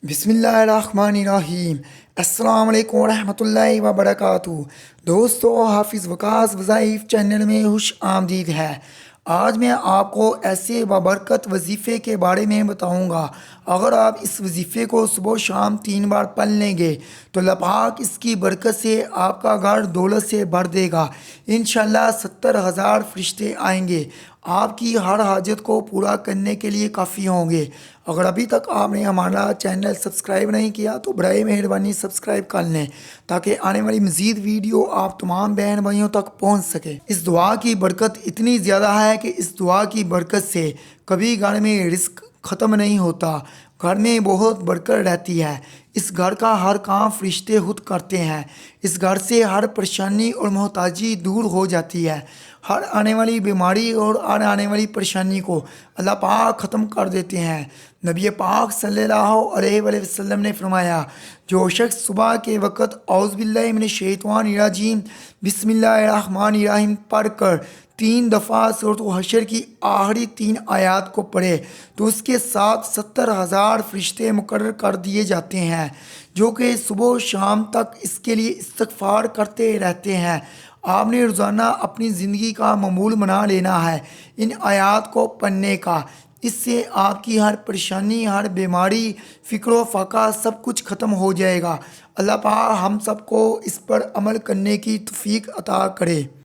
بسم اللہ الرحمن الرحیم۔ السلام علیکم ورحمۃ اللہ وبرکاتہ۔ دوستو، حافظ وقاص وظائف چینل میں خوش آمدید ہے۔ آج میں آپ کو ایسے بابرکت وظیفے کے بارے میں بتاؤں گا۔ اگر آپ اس وظیفے کو صبح و شام 3 بار پڑھ لیں گے تو اللہ پاک اس کی برکت سے آپ کا گھر دولت سے بھر دے گا۔ انشاءاللہ 70,000 فرشتے آئیں گے، آپ کی ہر حاجت کو پورا کرنے کے لیے کافی ہوں گے۔ اگر ابھی تک آپ نے ہمارا چینل سبسکرائب نہیں کیا تو برائے مہربانی سبسکرائب کر لیں تاکہ آنے والی مزید ویڈیو آپ تمام بہن بھائیوں تک پہنچ سکے۔ اس دعا کی برکت اتنی زیادہ ہے کہ اس دعا کی برکت سے کبھی گھر میں رزق ختم نہیں ہوتا، گھر میں بہت برکت رہتی ہے۔ اس گھر کا ہر کام فرشتے خود کرتے ہیں۔ اس گھر سے ہر پریشانی اور محتاجی دور ہو جاتی ہے۔ ہر آنے والی بیماری اور ہر آنے والی پریشانی کو اللہ پاک ختم کر دیتے ہیں۔ نبی پاک صلی اللہ علیہ وآلہ وسلم نے فرمایا، جو شخص صبح کے وقت اعوذ باللہ من الشیطان الرجیم بسم اللہ الرحمن الرحیم پڑھ کر 3 دفعہ سورۃ حشر کی آخری 3 آیات کو پڑھے تو اس کے ساتھ 70,000 فرشتے مقرر کر دیے جاتے ہیں، جو کہ صبح و شام تک اس کے لیے استغفار کرتے رہتے ہیں۔ آپ نے روزانہ اپنی زندگی کا معمول بنا لینا ہے ان آیات کو پڑھنے کا۔ اس سے آپ کی ہر پریشانی، ہر بیماری، فکر و فاقہ سب کچھ ختم ہو جائے گا۔ اللہ پاک ہم سب کو اس پر عمل کرنے کی توفیق عطا کرے۔